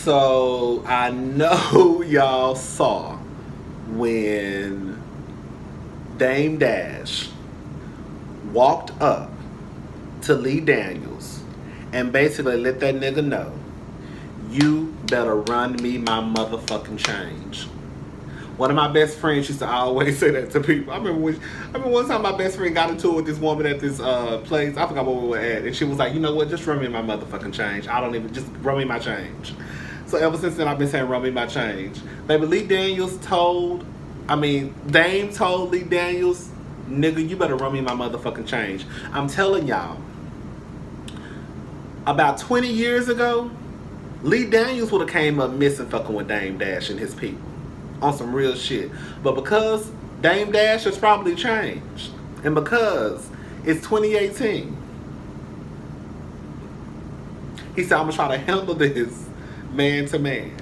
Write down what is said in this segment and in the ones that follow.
So I know y'all saw when Dame Dash walked up to Lee Daniels and basically let that nigga know, you better run me my motherfucking change. One of my best friends used to always say that to people. I remember one time my best friend got into it with this woman at this place. I forgot what we were at, and she was like, "You know what? Just run me my motherfucking change. I don't even just run me my change." So ever since then, I've been saying, "Run me my change." Baby, Dame told Lee Daniels, "Nigga, you better run me my motherfucking change." I'm telling y'all, about 20 years ago, Lee Daniels would have came up missing fucking with Dame Dash and his people on some real shit. But because Dame Dash has probably changed, and because it's 2018, he said, I'm gonna try to handle this man to man.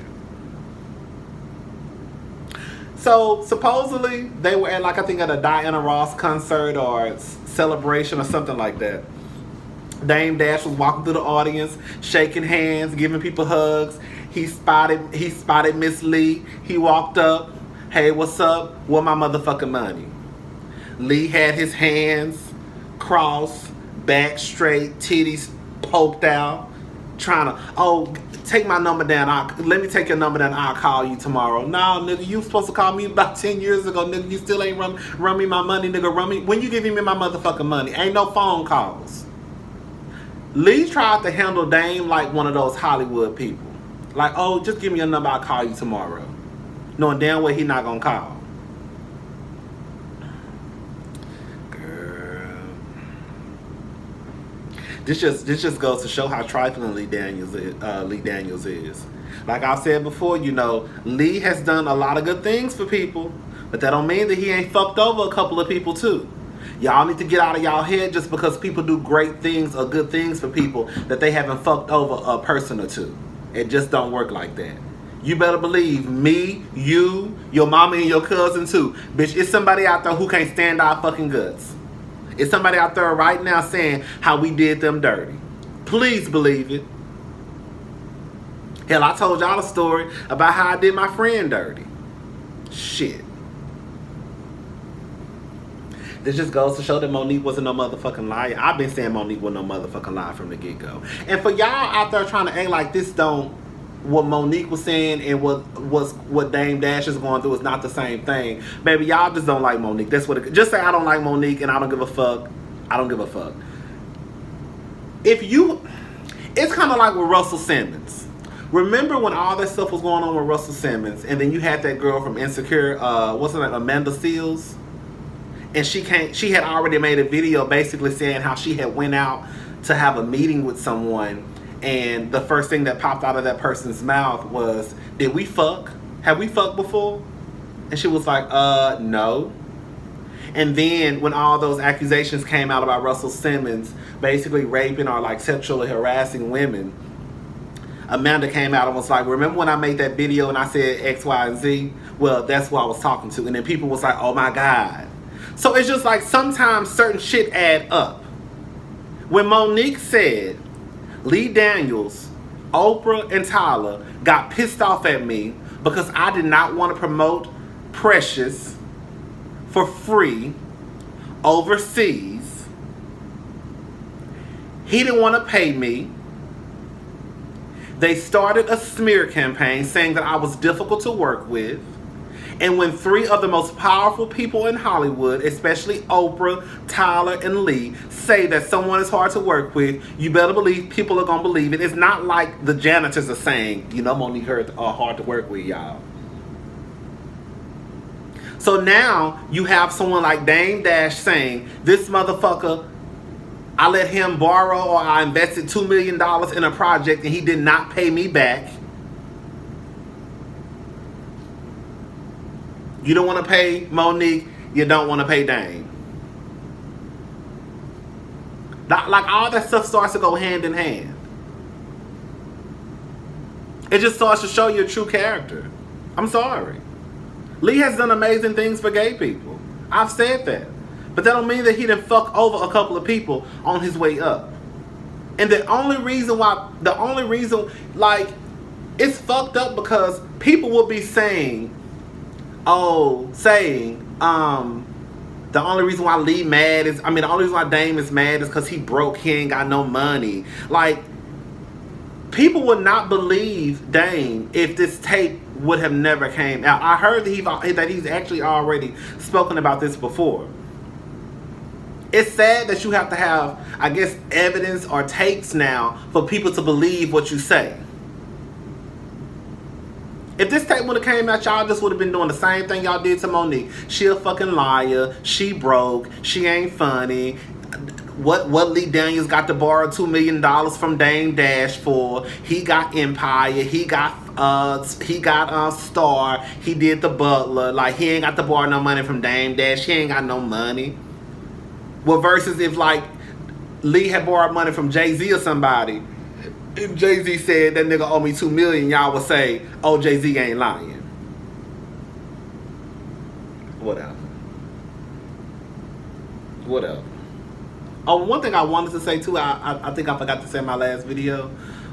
So supposedly they were at, like, I think at a Diana Ross concert or celebration or something like that. Dame Dash was walking through the audience, shaking hands, giving people hugs. He spotted Miss Lee. He walked up. Hey, what's up? Where my motherfucking money? Lee had his hands crossed, back straight, titties poked out, trying to, take my number down. Let me take your number down. I'll call you tomorrow. No, nigga, you supposed to call me about 10 years ago, nigga. You still ain't run me my money, nigga. Run me. When you giving me my motherfucking money? Ain't no phone calls. Lee tried to handle Dame like one of those Hollywood people. Like, just give me your number, I'll call you tomorrow. Knowing damn well he not gonna call. Girl. This just goes to show how trifling Lee Daniels is. Like I said before, Lee has done a lot of good things for people, but that don't mean that he ain't fucked over a couple of people too. Y'all need to get out of y'all head just because people do great things or good things for people that they haven't fucked over a person or two. It just don't work like that. You better believe me, you, your mama, and your cousin too. Bitch, it's somebody out there who can't stand our fucking guts. It's somebody out there right now saying how we did them dirty. Please believe it. Hell, I told y'all a story about how I did my friend dirty. Shit. This just goes to show that Monique wasn't no motherfucking liar. I've been saying Monique was no motherfucking liar from the get-go. And for y'all out there trying to act like what Monique was saying and what Dame Dash is going through is not the same thing. Baby, y'all just don't like Monique. That's what just say I don't like Monique and I don't give a fuck. I don't give a fuck. It's kind of like with Russell Simmons. Remember when all that stuff was going on with Russell Simmons and then you had that girl from Insecure, what's her name, Amanda Seales? And she had already made a video basically saying how she had went out to have a meeting with someone, and the first thing that popped out of that person's mouth was, "Did we fuck? Have we fucked before?" And she was like, no. And then when all those accusations came out about Russell Simmons basically raping or like sexually harassing women, Amanda came out and was like, "Remember when I made that video and I said X, Y, and Z? Well, that's who I was talking to." And then people was like, "Oh my God." So it's just like sometimes certain shit add up. When Monique said Lee Daniels, Oprah, and Tyler got pissed off at me because I did not want to promote Precious for free overseas, he didn't want to pay me. They started a smear campaign saying that I was difficult to work with. And when three of the most powerful people in Hollywood, especially Oprah, Tyler, and Lee, say that someone is hard to work with, you better believe people are going to believe it. It's not like the janitors are saying, Monique are hard to work with, y'all. So now you have someone like Dame Dash saying, this motherfucker, I let him borrow or I invested $2 million in a project and he did not pay me back. You don't want to pay Monique, you don't want to pay Dame. Like all that stuff starts to go hand in hand. It just starts to show your true character. I'm sorry. Lee has done amazing things for gay people. I've said that. But that don't mean that he didn't fuck over a couple of people on his way up. And the only reason, like, it's fucked up because people will be saying, the only reason why Lee mad is, the only reason why Dame is mad is because he broke, he ain't got no money. Like, people would not believe Dame if this tape would have never came out. I heard that he's actually already spoken about this before. It's sad that you have to have, I guess, evidence or tapes now for people to believe what you say. If this tape would have came out, y'all just would have been doing the same thing y'all did to Monique. She a fucking liar. She broke. She ain't funny. What Lee Daniels got to borrow $2 million from Dame Dash for? He got Empire. He got Star. He did The Butler. Like, he ain't got to borrow no money from Dame Dash. He ain't got no money. Well, versus if, like, Lee had borrowed money from Jay-Z or somebody, if Jay-Z said that nigga owe me $2 million, y'all would say, oh, Jay-Z ain't lying. Whatever. Oh, one thing I wanted to say too, I think I forgot to say in my last video.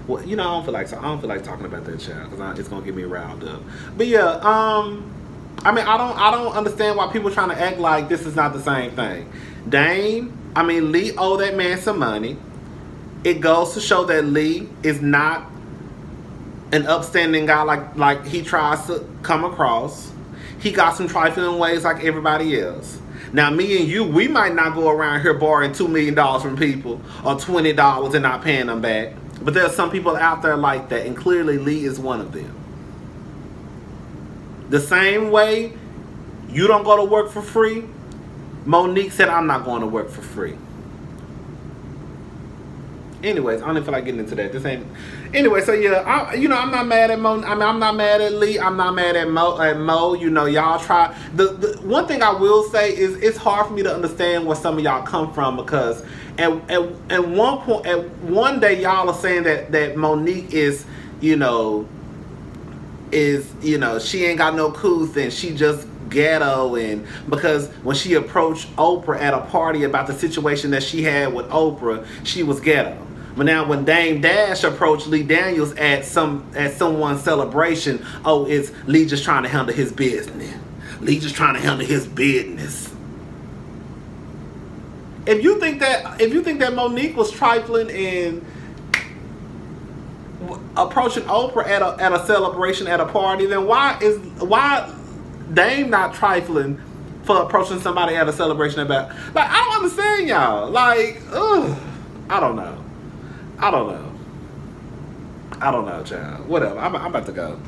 Well, I don't feel like talking about that child because it's gonna get me riled up. But yeah, I don't understand why people trying to act like this is not the same thing. Lee owe that man some money. It goes to show that Lee is not an upstanding guy like he tries to come across. He got some trifling ways like everybody else. Now, me and you, we might not go around here borrowing $2 million from people or $20 and not paying them back. But there are some people out there like that, and clearly Lee is one of them. The same way you don't go to work for free, Monique said, I'm not going to work for free. Anyways, I don't feel like getting into that. Anyway, so yeah, I'm not mad at Mo. I'm not mad at Lee. I'm not mad at Mo. Y'all try. The one thing I will say is it's hard for me to understand where some of y'all come from because at one day y'all are saying that Monique is she ain't got no couth and she just ghetto, and because when she approached Oprah at a party about the situation that she had with Oprah, she was ghetto. But now when Dame Dash approached Lee Daniels at someone's celebration, it's Lee just trying to handle his business. If you think that Monique was trifling and approaching Oprah at a celebration at a party, then why Dame not trifling for approaching somebody at a celebration about, like, I don't understand y'all. Like, I don't know, child. Whatever. I'm about to go.